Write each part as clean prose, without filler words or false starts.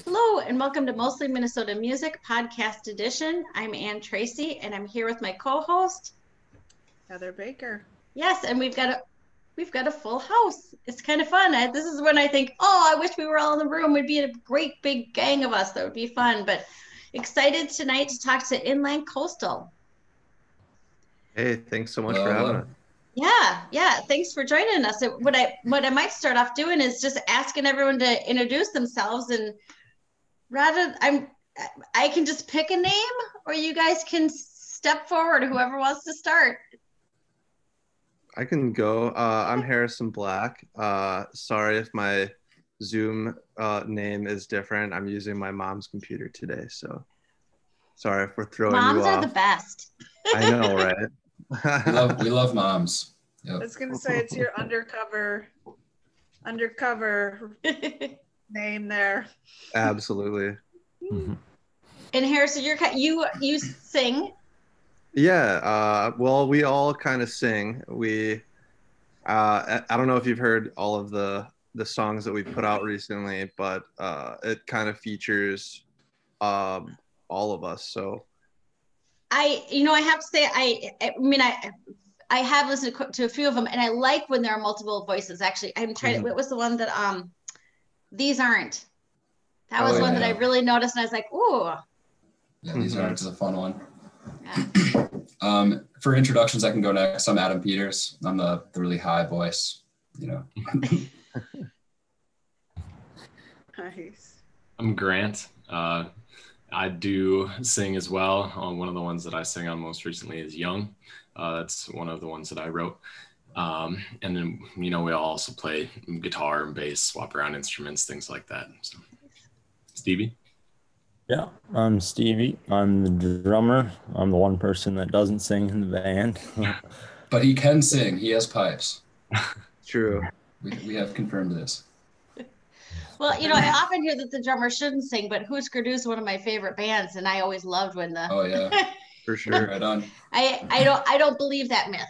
Hello and welcome to Mostly Minnesota Music Podcast Edition. I'm Ann Tracy and I'm here with my co-host Heather Baker. Yes, and we've got a full house. It's kind of fun. This is when I think, oh, I wish we were all in the room. We'd be a great big gang of us. That would be fun. But excited tonight to talk to Inland Coastal. Hey, thanks so much for having us. Yeah. Thanks for joining us. What I might start off doing is just asking everyone to introduce themselves, and I can just pick a name, or you guys can step forward, whoever wants to start. I can go. I'm Harrison Black. Sorry if my Zoom name is different. I'm using my mom's computer today, so sorry if we're throwing you off. Moms are the best. I know, right? we love moms. Yep. I was gonna say it's your undercover name there. Absolutely. And Harrison, you sing. Yeah. Well, we all kind of sing. I don't know if you've heard all of the songs that we put out recently, but it kind of features all of us. So I have to say, I have listened to a few of them, and I like when there are multiple voices. Actually, I'm trying to. What was the one that These Aren't? That was one that I really noticed, and I was like, ooh. Yeah, These Aren't is a fun one. Yeah. For introductions, I can go next. I'm Adam Peters. I'm the really high voice, Nice. I'm Grant. I do sing as well. One of the ones that I sing on most recently is Young. That's one of the ones that I wrote. And then, we all also play guitar and bass, swap around instruments, things like that. So, Stevie? Yeah, I'm Stevie. I'm the drummer. I'm the one person that doesn't sing in the band. But he can sing. He has pipes. True. We have confirmed this. Well, I often hear that the drummer shouldn't sing, but Husker Du is one of my favorite bands, and I always loved when the. Oh yeah, for sure. Right on. I don't believe that myth.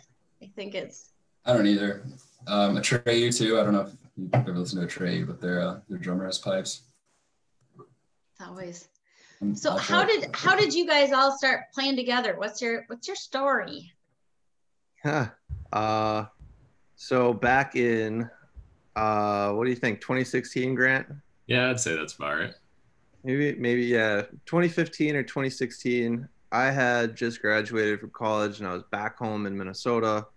I think it's. I don't either. Atreyu too. I don't know if you've ever listened to Atreyu, but their drummer has pipes. It's always. So how did you guys all start playing together? What's your story? So back in what do you think, 2016, Grant? Yeah, I'd say that's about right. Maybe yeah, 2015 or 2016. I had just graduated from college and I was back home in Minnesota.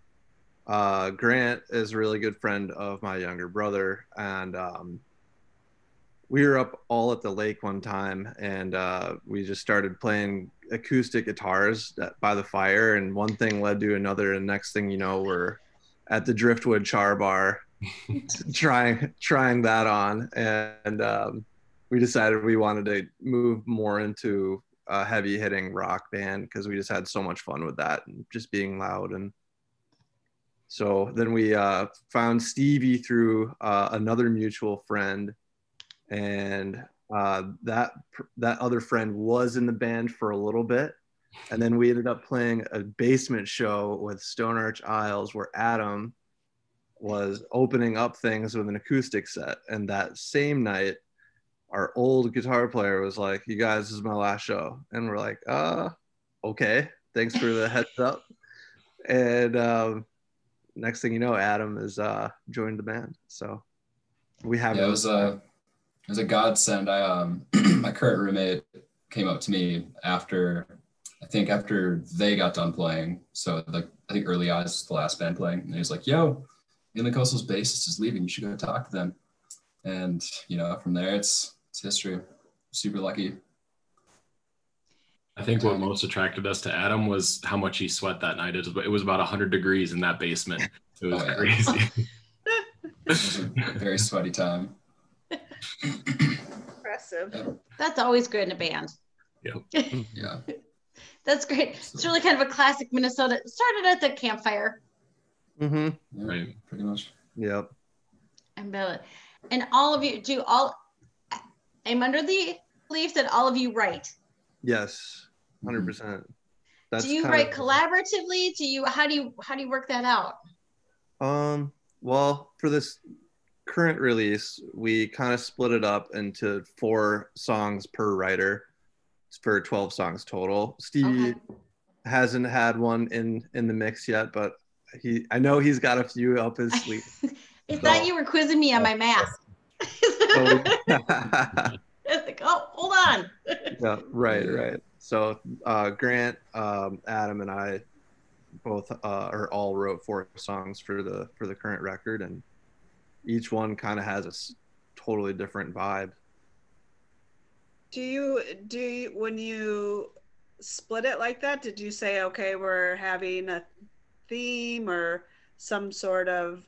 Grant is a really good friend of my younger brother, and we were up all at the lake one time, and we just started playing acoustic guitars by the fire, and one thing led to another, and next thing you know, we're at the Driftwood Char Bar trying that on, and we decided we wanted to move more into a heavy hitting rock band because we just had so much fun with that and just being loud. And so then we found Stevie through another mutual friend, and that other friend was in the band for a little bit, and then we ended up playing a basement show with Stone Arch Isles where Adam was opening up things with an acoustic set. And that same night, our old guitar player was like, "You guys, this is my last show." And we're like, okay, thanks for the heads up. And next thing you know, Adam has joined the band. So we have. Yeah, it was a godsend. My current roommate came up to me after they got done playing. So I think Early Eyes was the last band playing, and he was like, "Yo, Inland Coastal's bassist is leaving. You should go talk to them." And from there, it's history. Super lucky. I think what most attracted us to Adam was how much he sweat that night. It was about 100 degrees in that basement. It was crazy. It was a very sweaty time. Impressive. Yeah. That's always good in a band. Yep. Yeah. That's great. It's really kind of a classic Minnesota. It started at the campfire. Mm-hmm. Yeah, right. Pretty much. Yep. And all of you I'm under the belief that all of you write. Yes, 100%. Do you write collaboratively? How do you work that out? Well, for this current release, we kind of split it up into 4 songs per writer for 12 songs total. Stevie hasn't had one in the mix yet, but I know he's got a few up his sleeve. I thought you were quizzing me on my math. Like, oh, hold on. Yeah, right. So Grant, Adam, and I both all wrote 4 songs for the current record, and each one kind of has a totally different vibe. Do you when you split it like that, did you say, okay, we're having a theme or some sort of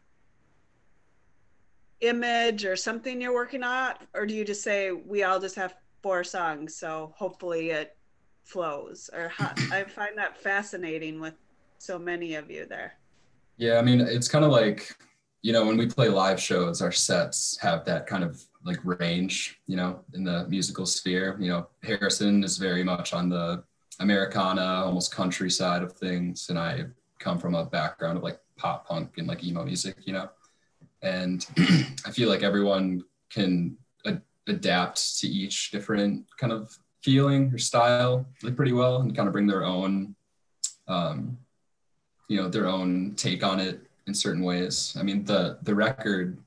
image or something you're working on, or do you just say we all just have 4 songs, so hopefully it flows? Or how, I find that fascinating with so many of you there. Yeah, I mean, it's kind of like, you know, when we play live shows, our sets have that kind of like range, you know, in the musical sphere. You know, Harrison is very much on the Americana, almost country side of things, and I come from a background of like pop punk and like emo music, you know. And I feel like everyone can adapt to each different kind of feeling or style like pretty well, and kind of bring their own, you know, their own take on it in certain ways. I mean, the record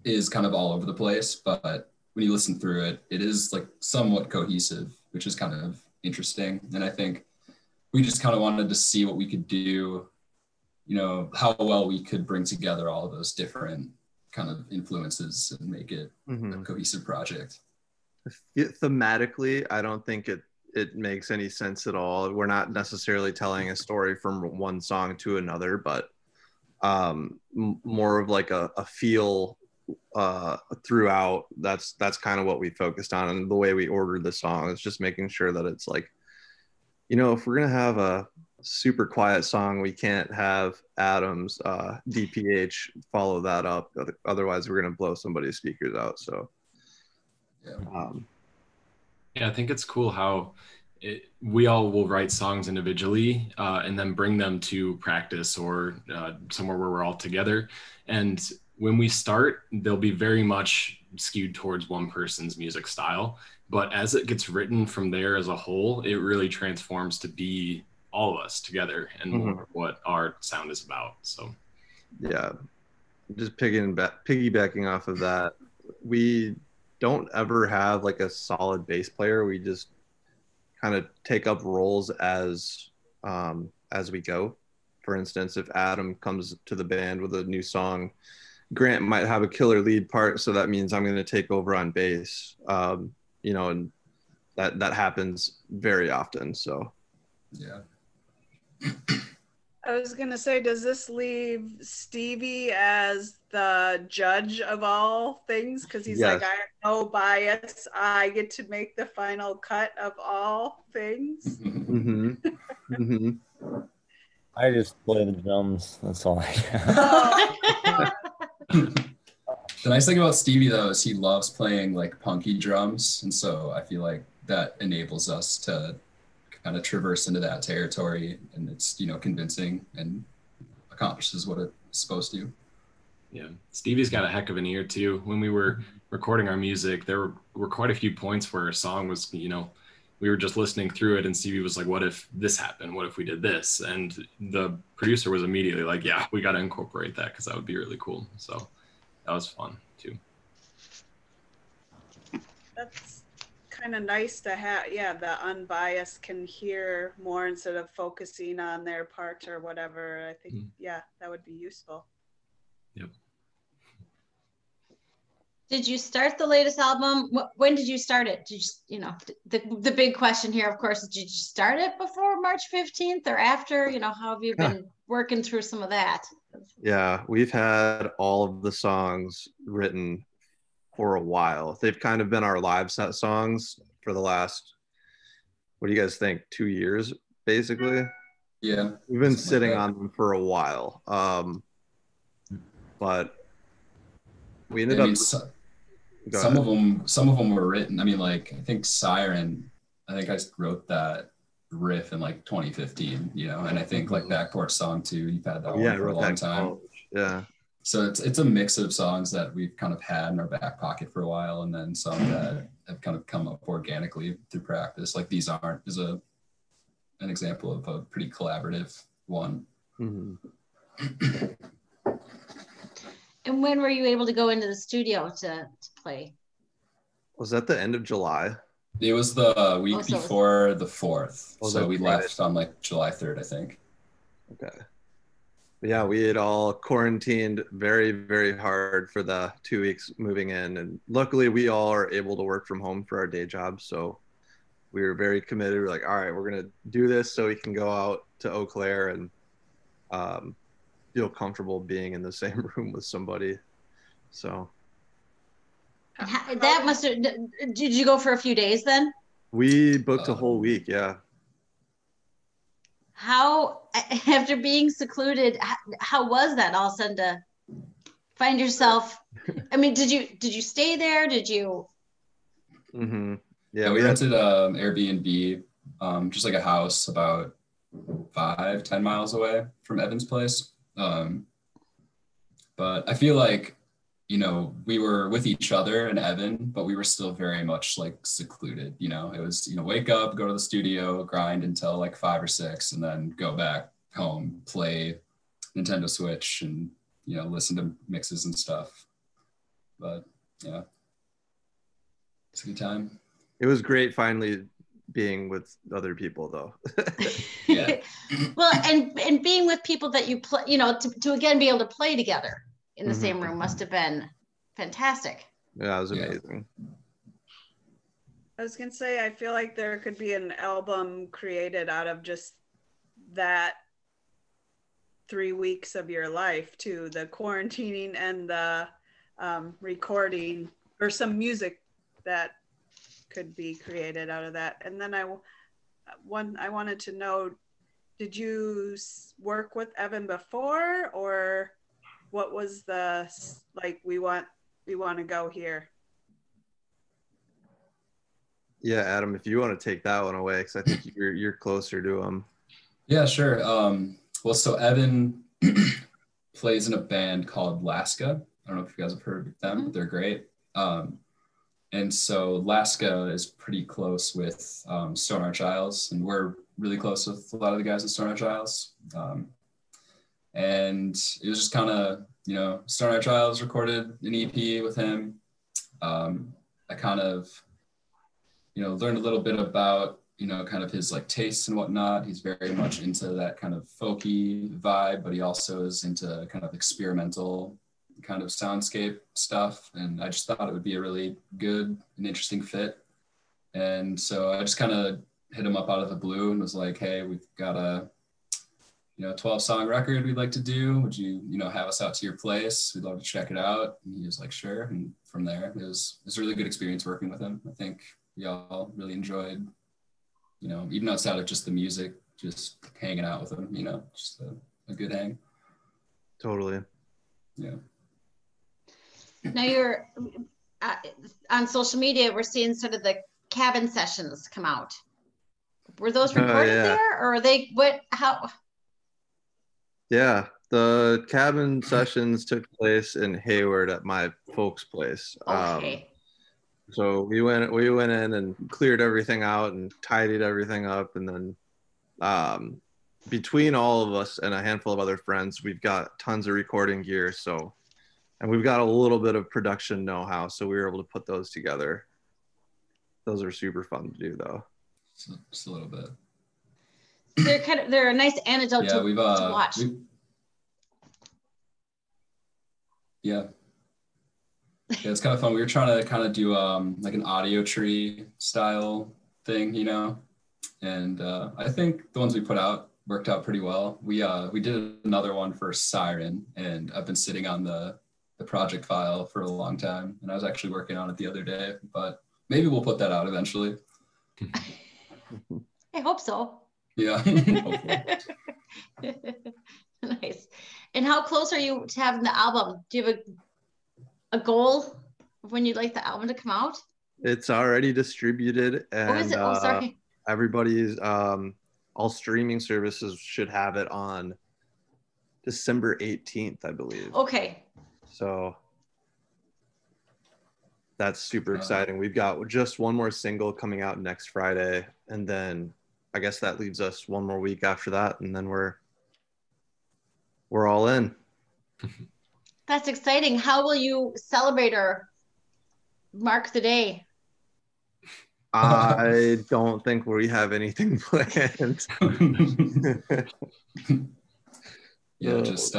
is kind of all over the place, but when you listen through it, it is like somewhat cohesive, which is kind of interesting. And I think we just kind of wanted to see what we could do, you know, how well we could bring together all of those different kind of influences and make it a cohesive project. Thematically, I don't think it makes any sense at all. We're not necessarily telling a story from one song to another, but more of like a feel throughout. That's kind of what we focused on, and the way we ordered the song is just making sure that it's like, you know, if we're gonna have a super quiet song, we can't have Adam's DPH follow that up, otherwise we're gonna blow somebody's speakers out. So yeah, I think it's cool how we all will write songs individually and then bring them to practice or somewhere where we're all together. And when we start, they'll be very much skewed towards one person's music style. But as it gets written from there as a whole, it really transforms to be all of us together and more what our sound is about. So, yeah, just piggybacking off of that, we don't ever have like a solid bass player. We just kind of take up roles as we go. For instance, if Adam comes to the band with a new song, Grant might have a killer lead part, so that means I'm going to take over on bass. You know, and that happens very often. So, yeah. I was gonna say, does this leave Stevie as the judge of all things? Because he's like, I have no bias. I get to make the final cut of all things. I just play the drums. That's all I got. The nice thing about Stevie, though, is he loves playing like punky drums. And so I feel like that enables us to kind of traverse into that territory, and it's, you know, convincing and accomplishes what it's supposed to. Yeah, Stevie's got a heck of an ear too. When we were recording our music, there were quite a few points where a song was, you know, we were just listening through it and Stevie was like, what if this happened? What if we did this? And the producer was immediately like, yeah, we got to incorporate that because that would be really cool. So that was fun too. That's kind of nice to have. Yeah, the unbiased can hear more instead of focusing on their part or whatever. I think, yeah, that would be useful. Yep. Did you start the latest album? When did you start it? Did you, you know, the big question here, of course, did you start it before March 15th or after? You know, how have you been working through some of that? Yeah, we've had all of the songs written for a while. They've kind of been our live set songs for the last, what do you guys think, 2 years, basically? Yeah. We've been sitting on them for a while. But we ended up... Some of them were written. I mean, like, I think Siren, I think I wrote that riff in like 2015, you know, and I think like Backporch Song too, you've had that one for a long time. Yeah. So it's a mix of songs that we've kind of had in our back pocket for a while, and then some that have kind of come up organically through practice. Like These Aren't is an example of a pretty collaborative one. Mm-hmm. And when were you able to go into the studio to play? Was that the end of July? It was the week before the 4th. So we left on like July 3rd, I think. Okay. Yeah, we had all quarantined very, very hard for the 2 weeks moving in. And luckily we all are able to work from home for our day jobs. So we were very committed. We're like, all right, we're going to do this so we can go out to Eau Claire and feel comfortable being in the same room with somebody. So. That must have, did you go for a few days then? We booked a whole week, yeah. How, after being secluded, how was that all of a sudden to find yourself? I mean, did you stay there? Did you? Mm-hmm. Yeah, we rented Airbnb, just like a house about 5-10 miles away from Evan's place. But I feel like, you know, we were with each other and Evan, but we were still very much like secluded. You know, it was, you know, wake up, go to the studio, grind until like 5 or 6, and then go back home, play Nintendo Switch, and, you know, listen to mixes and stuff. But yeah, it's a good time. It was great finally being with other people though. Yeah. Well, and being with people that you play, you know, to again be able to play together in the same room must have been fantastic. Yeah, it was amazing. I was gonna say, I feel like there could be an album created out of just that 3 weeks of your life too, the quarantining and the recording, or some music that could be created out of that. And then I wanted to know, did you work with Evan before, or what was the, like, we want to go here? Yeah, Adam, if you want to take that one away, because I think you're closer to him. Yeah, sure. Well, so Evan plays in a band called Laska. I don't know if you guys have heard of them, but they're great. And so Laska is pretty close with Stone Art Childs, and we're really close with a lot of the guys at Stone Art Childs. And it was just kind of, you know, Stone Art Childs recorded an EP with him. I kind of, you know, learned a little bit about, you know, kind of his like tastes and whatnot. He's very much into that kind of folky vibe, but he also is into kind of experimental kind of soundscape stuff. And I just thought it would be a really good and interesting fit. And so I just kind of hit him up out of the blue and was like, hey, we've got a, you know, 12-song record we'd like to do. Would you, you know, have us out to your place? We'd love to check it out. And he was like, sure. And from there, it was a really good experience working with him. I think we all really enjoyed, you know, even outside of just the music, just hanging out with him, you know, just a good hang. Totally. Yeah. Now you're on social media, we're seeing sort of the cabin sessions come out. Were those recorded there, or are they, how? Yeah, the cabin sessions took place in Hayward at my folks' place. Okay. So we went in and cleared everything out and tidied everything up, and then between all of us and a handful of other friends, we've got tons of recording gear. So, and we've got a little bit of production know-how, so we were able to put those together. Those are super fun to do, though. Just a little bit. They're a nice antidote to watch. Yeah, it's kind of fun. We were trying to kind of do like an audio tree style thing, you know, and I think the ones we put out worked out pretty well. We did another one for Siren, and I've been sitting on the project file for a long time, and I was actually working on it the other day, but maybe we'll put that out eventually. I hope so. Yeah. Nice. And how close are you to having the album? Do you have a goal of when you'd like the album to come out? It's already distributed, and is it? Oh, sorry. Everybody's all streaming services should have it on December 18th, I believe. Okay. So that's super exciting. We've got just one more single coming out next Friday, and then I guess that leaves us one more week after that, and then we're all in. That's exciting. How will you celebrate or mark the day? I don't think we have anything planned. Yeah, just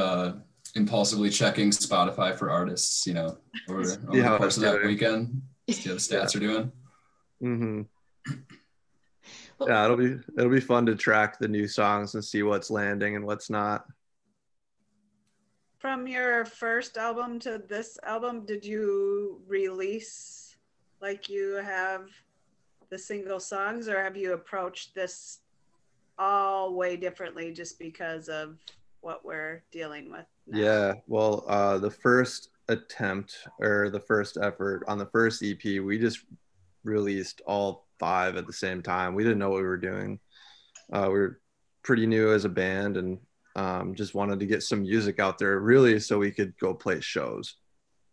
impulsively checking Spotify for artists, over the course of that weekend. See how the stats are doing. Mm-hmm. Yeah, it'll be fun to track the new songs and see what's landing and what's not. From your first album to this album, did you release like you have the single songs, or have you approached this all way differently just because of what we're dealing with now? Yeah, well, the first attempt or the first effort on the first EP, we just released all 5 at the same time. We didn't know what we were doing. We were pretty new as a band, and just wanted to get some music out there really so we could go play shows.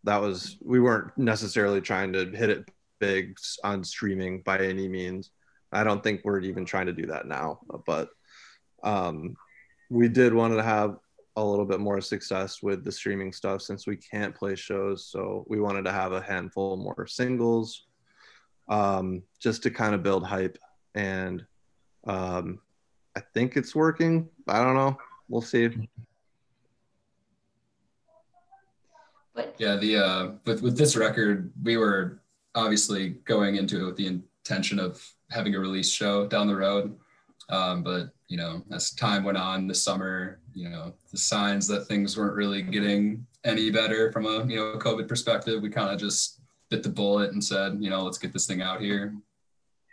We weren't necessarily trying to hit it big on streaming by any means. I don't think we're even trying to do that now, but we did want to have a little bit more success with the streaming stuff since we can't play shows. So we wanted to have a handful more singles, just to kind of build hype. And I think it's working. I don't know. We'll see. But yeah, with this record, we were obviously going into it with the intention of having a release show down the road. But as time went on this summer, the signs that things weren't really getting any better from a COVID perspective, we kind of just bit the bullet and said, let's get this thing out here.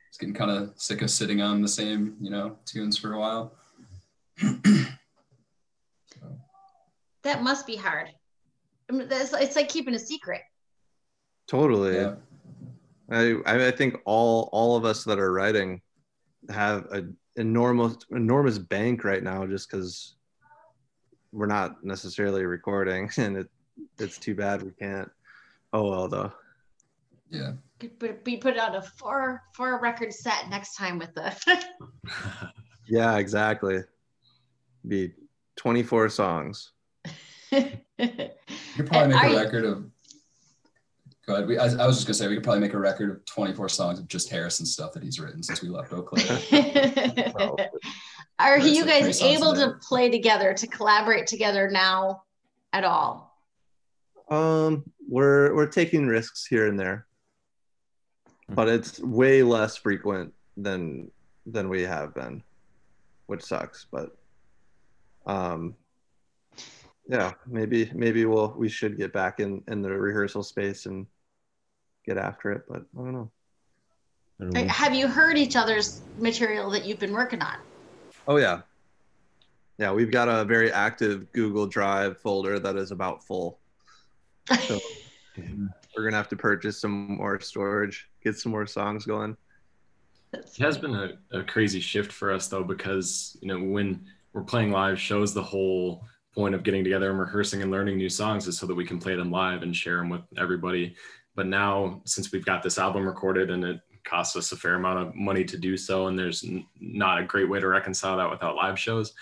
It's getting kind of sick of sitting on the same tunes for a while. that must be hard. I mean, it's like keeping a secret. Totally. Yeah. I think all of us that are writing have an enormous bank right now, just because we're not necessarily recording, and it's too bad we can't. Oh well, though. Yeah. We put out a four record set next time with the. Yeah, exactly. Be 24 songs. You could probably make a record of. Go ahead. I was just gonna say we could probably make a record of 24 songs of just Harrison stuff that he's written since we left Eau Claire. Are you guys able to play together, to collaborate together now at all? We're taking risks here and there, but it's way less frequent than we have been, which sucks. But yeah, maybe we should get back in the rehearsal space and get after it, but I don't know. Have you heard each other's material that you've been working on? Oh yeah, we've got a very active Google Drive folder that is about full. So we're gonna have to purchase some more storage, get some more songs going. It has been a crazy shift for us though, because when we're playing live shows, the whole point of getting together and rehearsing and learning new songs is so that we can play them live and share them with everybody. But now, since we've got this album recorded and it costs us a fair amount of money to do so, and there's not a great way to reconcile that without live shows,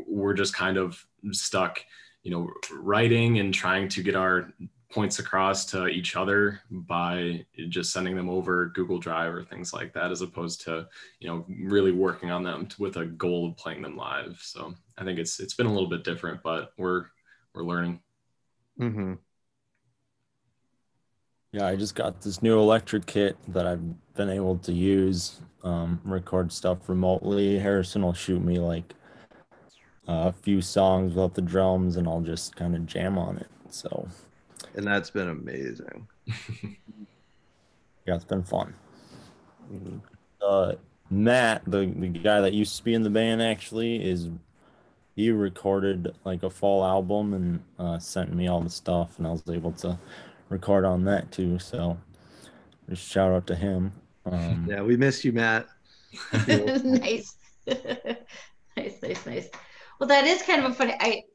we're just kind of stuck, writing and trying to get our points across to each other by just sending them over Google Drive or things like that, as opposed to, really working on them with a goal of playing them live. So I think it's been a little bit different, but we're learning. Mm-hmm. Yeah, I just got this new electric kit that I've been able to use, record stuff remotely. Harrison will shoot me like a few songs without the drums, and I'll just kind of jam on it. So, and that's been amazing. Yeah, it's been fun. Mm-hmm. Matt, the guy that used to be in the band, actually he recorded like a fall album and sent me all the stuff, and I was able to record on that too. So just shout out to him. Yeah, we miss you, Matt. Nice. Nice. Well, that is kind of a funny.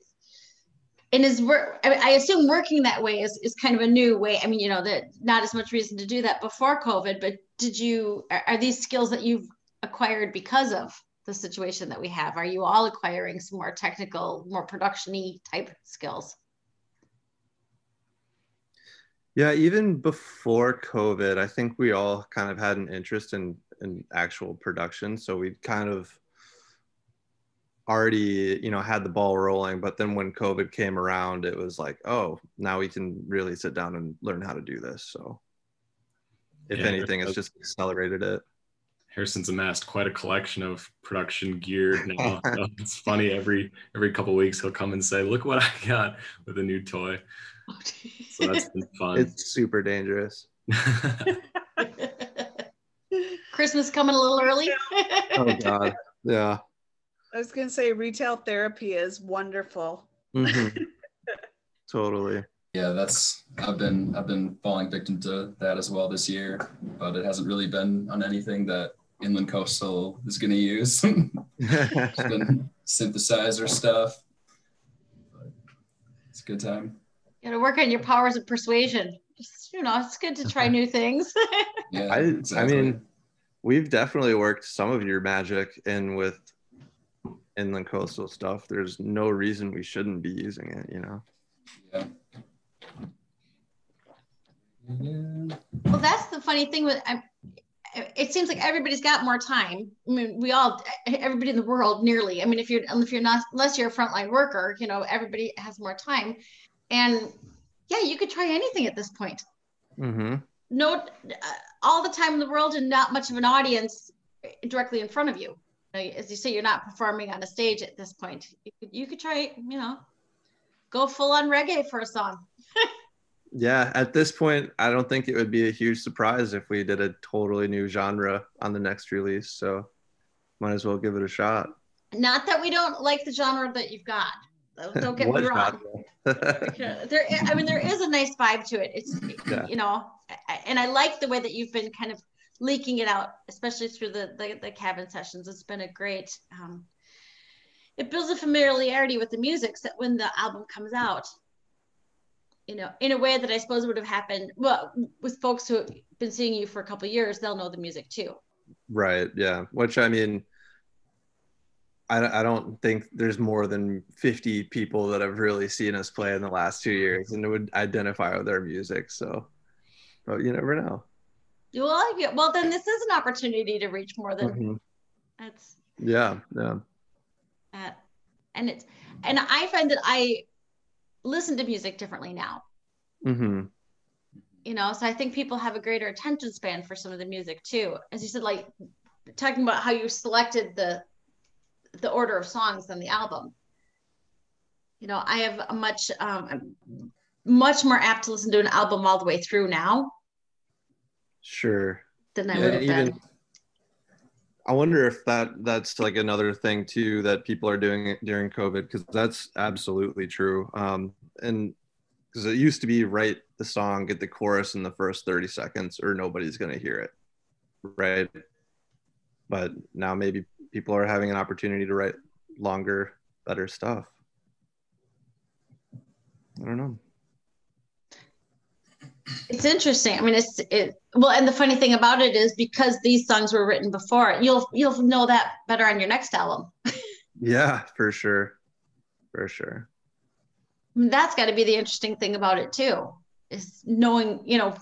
And is work. I assume working that way is kind of a new way. I mean, that not as much reason to do that before COVID. But are these skills that you've acquired because of the situation that we have? Are you all acquiring some more technical, more production-y type skills? Yeah, even before COVID, I think we all kind of had an interest in actual production. So we kind of already, had the ball rolling. But then when COVID came around, it was like, oh, now we can really sit down and learn how to do this. So if anything, it's just accelerated it. Harrison's amassed quite a collection of production gear now. It's funny, every couple of weeks he'll come and say, look what I got with a new toy. So that's been fun. It's super dangerous. Christmas coming a little early. Oh God. Yeah. I was gonna say retail therapy is wonderful. Mm-hmm. Totally. Yeah, I've been falling victim to that as well this year, but it hasn't really been on anything that Inland Coastal is going to use. It's been synthesizer stuff. But it's a good time. You got to work on your powers of persuasion. Just, it's good to try new things. Yeah, exactly. I mean, we've definitely worked some of your magic in with Inland Coastal stuff. There's no reason we shouldn't be using it, Yeah. Well, that's the funny thing with it seems like everybody's got more time. I mean, everybody in the world nearly. I mean, if you're not, unless you're a frontline worker, everybody has more time. And yeah, you could try anything at this point. Mm-hmm. No, all the time in the world and not much of an audience directly in front of you. As you say, you're not performing on a stage at this point. You could try, go full on reggae for a song. Yeah, at this point, I don't think it would be a huge surprise if we did a totally new genre on the next release. So might as well give it a shot. Not that we don't like the genre that you've got. Don't get me wrong. There is a nice vibe to it. It's, and I like the way that you've been kind of leaking it out, especially through the cabin sessions. It's been a great, it builds a familiarity with the music so that when the album comes out, in a way that I suppose would have happened, well, with folks who have been seeing you for a couple of years, they'll know the music too. Right. Yeah. Which, I mean, I don't think there's more than 50 people that have really seen us play in the last 2 years and would identify with our music. So, but you never know. Well, then this is an opportunity to reach more than that's. Yeah. And I find that I listen to music differently now. Mm-hmm. So I think people have a greater attention span for some of the music too. As you said, like talking about how you selected the order of songs on the album. I have a much more apt to listen to an album all the way through now. Sure. Than I would have been. I wonder if that's like another thing too that people are doing during COVID, because that's absolutely true. And because it used to be write the song, get the chorus in the first 30 seconds, or nobody's going to hear it, right? But now maybe people are having an opportunity to write longer, better stuff. I don't know. It's interesting. I mean, well, and the funny thing about it is because these songs were written before, you'll know that better on your next album. Yeah, for sure. For sure. I mean, that's got to be the interesting thing about it too, is knowing you've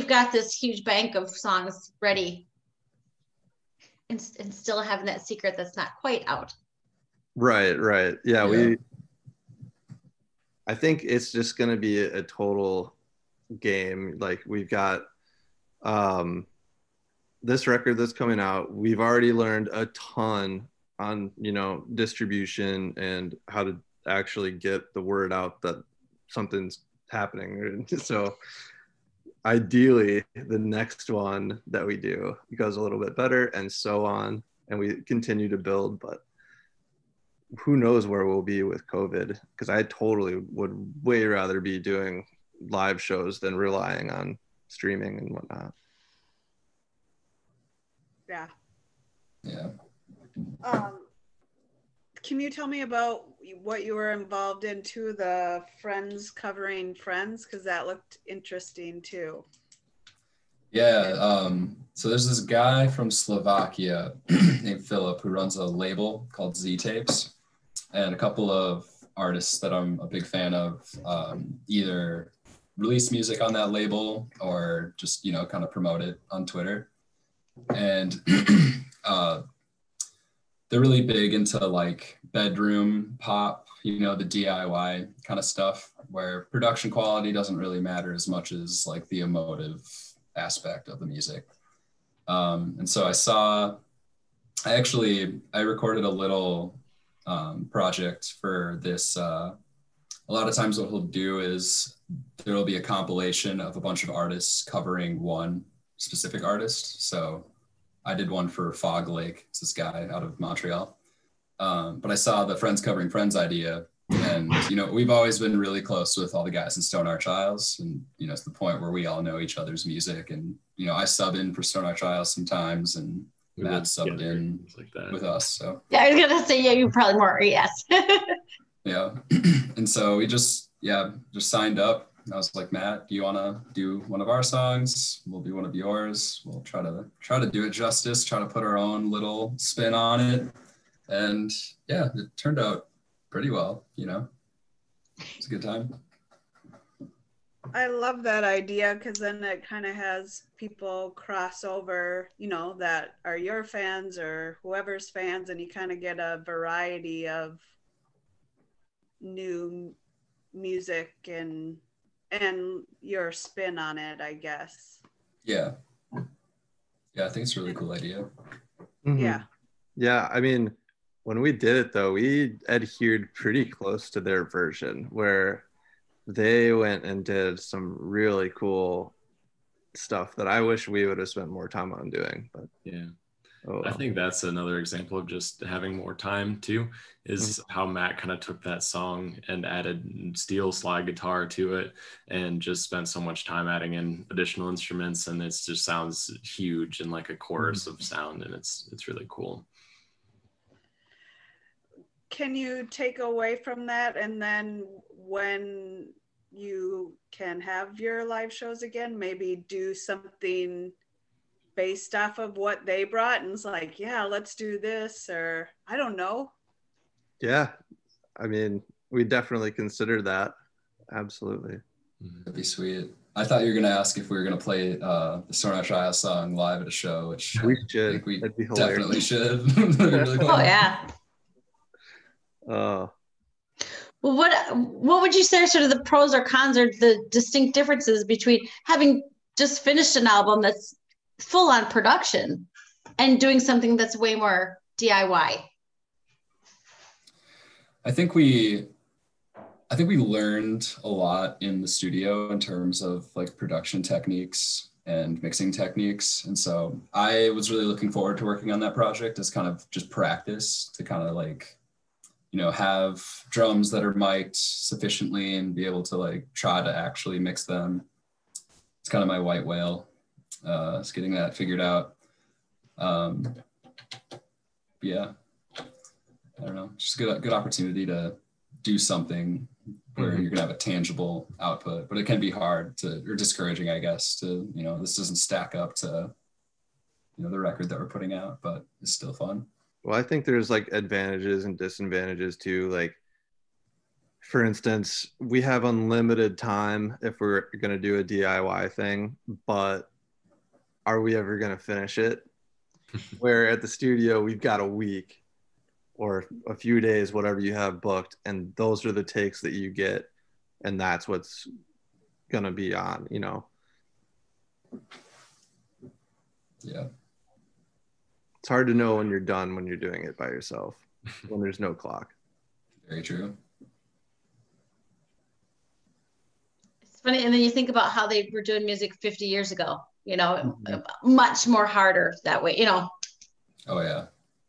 got this huge bank of songs ready and still having that secret that's not quite out. Right. Yeah. I think it's just going to be a total game. Like we've got this record that's coming out. We've already learned a ton on, distribution and how to actually get the word out that something's happening. So ideally the next one that we do goes a little bit better, and so on. And we continue to build, but who knows where we'll be with COVID, because I totally would way rather be doing live shows than relying on streaming and whatnot. Yeah. can you tell me about what you were involved in too, the Friends covering Friends? Because that looked interesting too. Yeah, so there's this guy from Slovakia named Philip who runs a label called Z Tapes, and a couple of artists that I'm a big fan of either release music on that label or just, you know, kind of promote it on Twitter. And they're really big into like bedroom pop, you know, the DIY kind of stuff where production quality doesn't really matter as much as like the emotive aspect of the music. And so I recorded a little project for this. A lot of times what he'll do is there'll be a compilation of a bunch of artists covering one specific artist. So I did one for Fog Lake. It's this guy out of Montreal. But I saw the Friends Covering Friends idea. And, you know, we've always been really close with all the guys in Stone Arch Isles. And, you know, it's the point where we all know each other's music. And, you know, I sub in for Stone Arch Isles sometimes, and Matt subbed in like that with us. So yeah, I was going to say, yeah, you probably more, yes. Yeah. And so we just signed up. I was like, Matt, do you want to do one of our songs? We'll do one of yours. We'll try to do it justice, try to put our own little spin on it. And yeah, it turned out pretty well, you know. It's a good time. I love that idea because then it kind of has people cross over, you know, that are your fans or whoever's fans, and you kind of get a variety of new music and your spin on it, I guess. Yeah. Yeah, I think it's a really cool idea. Mm-hmm. Yeah. Yeah, I mean, when we did it though, we adhered pretty close to their version where they went and did some really cool stuff that I wish we would have spent more time on doing. But yeah. Oh, I think that's another example of just having more time too, is how Matt kind of took that song and added steel slide guitar to it and just spent so much time adding in additional instruments, and it just sounds huge and like a chorus of sound, and it's really cool. Can you take away from that, and then when you can have your live shows again, maybe do something based off of what they brought, and it's like, yeah, let's do this, or I don't know. Yeah, I mean, we definitely considered that. Absolutely. That'd be sweet. I thought you were gonna ask if we were gonna play the Stone Arch Isles song live at a show, which we should. I think we That'd be definitely hilarious. should. That'd be really cool. Oh yeah. Well, what would you say are sort of the pros or cons or the distinct differences between having just finished an album that's full on production and doing something that's way more DIY? I think we learned a lot in the studio in terms of like production techniques and mixing techniques. And so I was really looking forward to working on that project as kind of just practice to kind of like, you know, have drums that are mic'd sufficiently and be able to like try to actually mix them. It's kind of my white whale. It's getting that figured out. Yeah, I don't know, just a good opportunity to do something where you're gonna have a tangible output, but it can be hard or discouraging, I guess, to, you know, this doesn't stack up to, you know, the record that we're putting out, but it's still fun. well, I think there's like advantages and disadvantages too. Like, for instance, we have unlimited time if we're going to do a DIY thing, but are we ever going to finish it? Where at the studio, we've got a week or a few days, whatever you have booked, and those are the takes that you get, and that's what's going to be on, you know? Yeah. It's hard to know when you're done when you're doing it by yourself, when there's no clock. Very true. It's funny, and then you think about how they were doing music 50 years ago, you know, much more harder that way, you know. Oh yeah.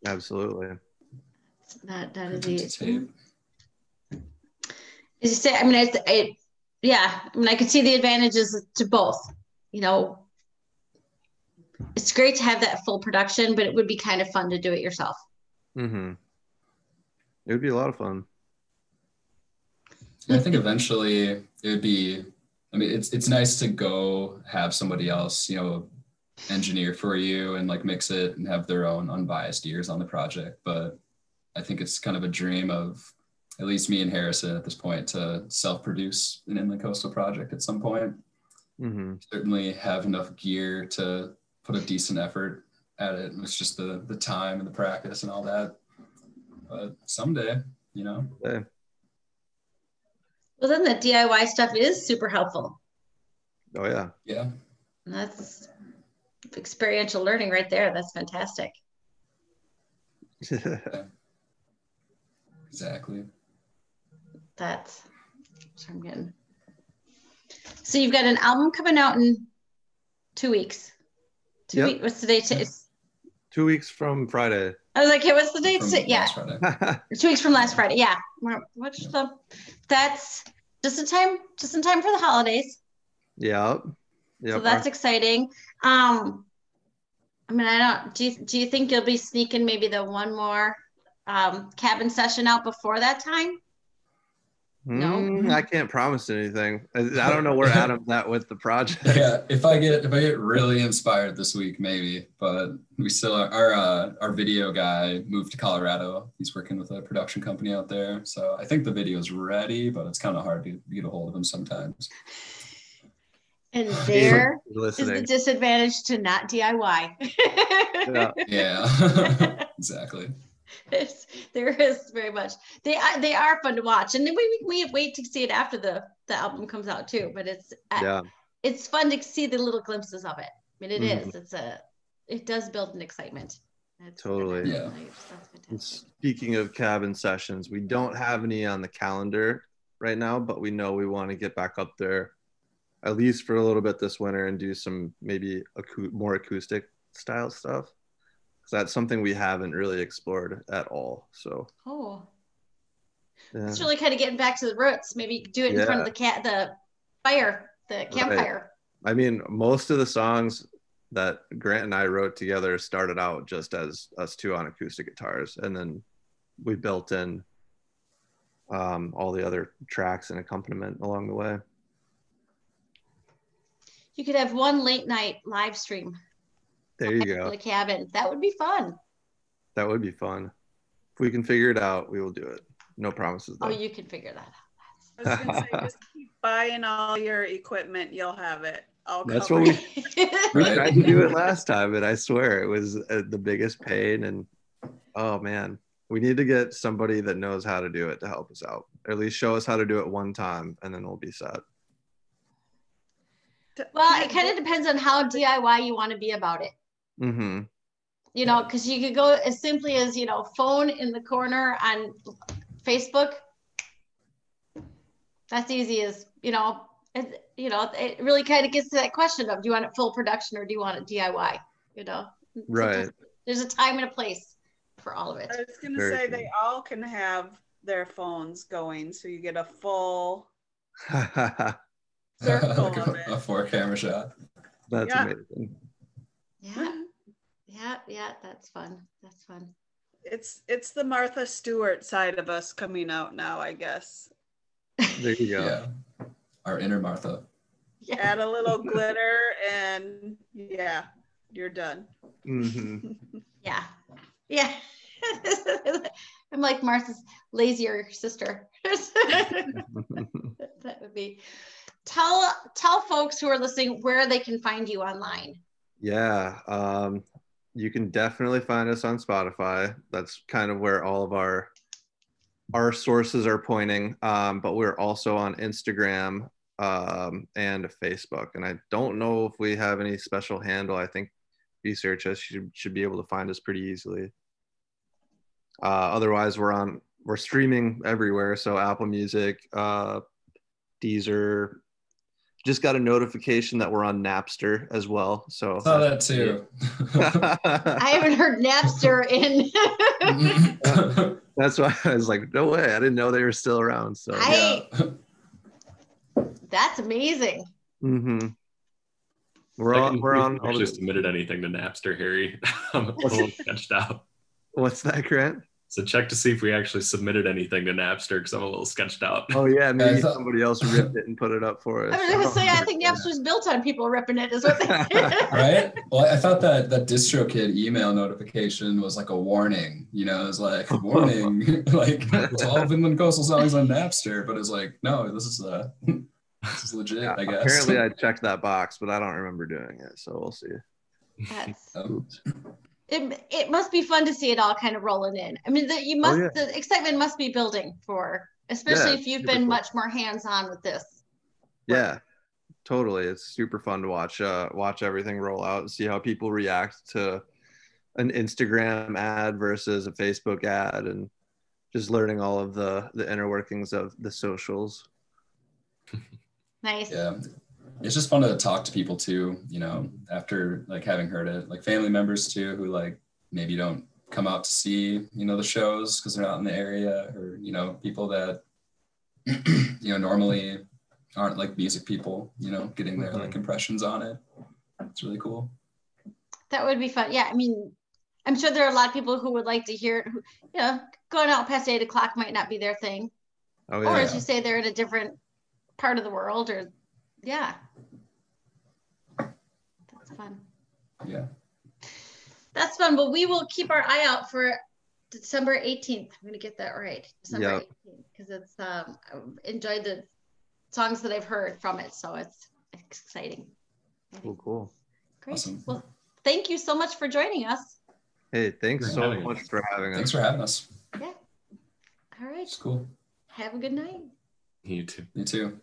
Absolutely. That is it. As you say, I mean, I could see the advantages to both, you know. It's great to have that full production, but it would be kind of fun to do it yourself. Mm-hmm. It would be a lot of fun. I think eventually it would be, I mean, it's nice to go have somebody else, you know, engineer for you and like mix it and have their own unbiased ears on the project. But I think it's kind of a dream of at least me and Harrison at this point to self-produce an Inland Coastal project at some point. Mm-hmm. Certainly have enough gear to put a decent effort at it. It's just the time and the practice and all that. But someday, you know. Yeah. Well, then the DIY stuff is super helpful. Oh yeah. Yeah. And that's experiential learning right there. That's fantastic. Exactly. That's what I'm getting. So you've got an album coming out in 2 weeks. Yep. Weeks. What's the date? It's 2 weeks from Friday. I was like, hey, what's the date? Yeah. 2 weeks from last Friday. Yeah. That's just in time for the holidays. Yep. So that's exciting. I mean, do you think you'll be sneaking maybe the one more cabin session out before that time? No, I can't promise anything. I don't know where Adam's at with the project. Yeah, if I get really inspired this week, maybe. But we still our video guy moved to Colorado. He's working with a production company out there, so I think the video's ready, but it's kind of hard to get a hold of him sometimes. And there is the disadvantage to not DIY. Yeah. Exactly. There is very much. They are fun to watch, and then we wait to see it after the album comes out too. But it's fun to see the little glimpses of it. I mean, it is. It does build an excitement. Totally. Yeah. Speaking of cabin sessions, we don't have any on the calendar right now, but we know we want to get back up there at least for a little bit this winter and do some maybe more acoustic style stuff. That's something we haven't really explored at all. So. It's really kind of getting back to the roots. Maybe do it in front of the campfire. Right. I mean, most of the songs that Grant and I wrote together started out just as us two on acoustic guitars, and then we built in all the other tracks and accompaniment along the way. You could have one late night live stream. There you go. The cabin. That would be fun. That would be fun. If we can figure it out, we will do it. No promises though. Oh, you can figure that out. I was gonna say, just keep buying all your equipment. You'll have it. That's what we tried to do it last time, and I swear it was the biggest pain. And oh man, we need to get somebody that knows how to do it to help us out, or at least show us how to do it one time, and then we'll be set. Well, it kind of depends on how DIY you want to be about it. Mm-hmm. You know, because you could go as simply as, you know, phone in the corner on Facebook. That's easy as, you know, it really kind of gets to that question of, do you want it full production or do you want it DIY? You know, right. There's a time and a place for all of it. I was going to say they all can have their phones going, so you get a full circle like of it. A 4-camera shot. That's amazing. Yeah, that's fun. That's fun. It's the Martha Stewart side of us coming out now, I guess. There you go. Yeah. Our inner Martha. Yeah. Add a little glitter and you're done. Mm-hmm. Yeah. I'm like Martha's lazier sister. That would be. Tell folks who are listening where they can find you online. Yeah, you can definitely find us on Spotify. That's kind of where all of our sources are pointing. But we're also on Instagram and Facebook. And I don't know if we have any special handle. I think if you search us, you should be able to find us pretty easily. Otherwise, we're streaming everywhere. So Apple Music, Deezer. Just got a notification that we're on Napster as well. So that too. I haven't heard Napster in. That's why I was like, no way. I didn't know they were still around. So that's amazing. Mm-hmm. We're on. Actually submitted anything to Napster, Harry. I'm a little sketched out. What's that, Grant? So check to see if we actually submitted anything to Napster because I'm a little sketched out. Oh yeah, maybe somebody else ripped it and put it up for us. I was going to say, I think Napster's built on people ripping it, is what they Right? Well, I thought that DistroKid email notification was like a warning. You know, it was like, warning, like it's all Vinland Coastal songs on Napster. But it's like, no, this is legit, I guess. Apparently I checked that box, but I don't remember doing it. So we'll see. Oops. It must be fun to see it all kind of rolling in. I mean, the excitement must be building especially if you've been much more hands-on with this. Yeah, totally. It's super fun to watch everything roll out and see how people react to an Instagram ad versus a Facebook ad, and just learning all of the inner workings of the socials. Nice. Yeah. It's just fun to talk to people too, you know, after like having heard it, like family members too, who like maybe don't come out to see, you know, the shows because they're not in the area, or, you know, people that, you know, normally aren't like music people, you know, getting their like impressions on it. It's really cool. That would be fun. Yeah. I mean, I'm sure there are a lot of people who would like to hear it, who, you know, going out past 8 o'clock might not be their thing. Oh, yeah. Or as you say, they're in a different part of the world, or yeah. That's fun. Yeah. That's fun. But we will keep our eye out for December 18th. I'm going to get that right. December 18th, because it's I've enjoyed the songs that I've heard from it. So it's exciting. Cool. Great. Awesome. Well, thank you so much for joining us. Hey, thanks so much for having us. Thanks for having us. Yeah. All right. It's cool. Have a good night. You too. You too.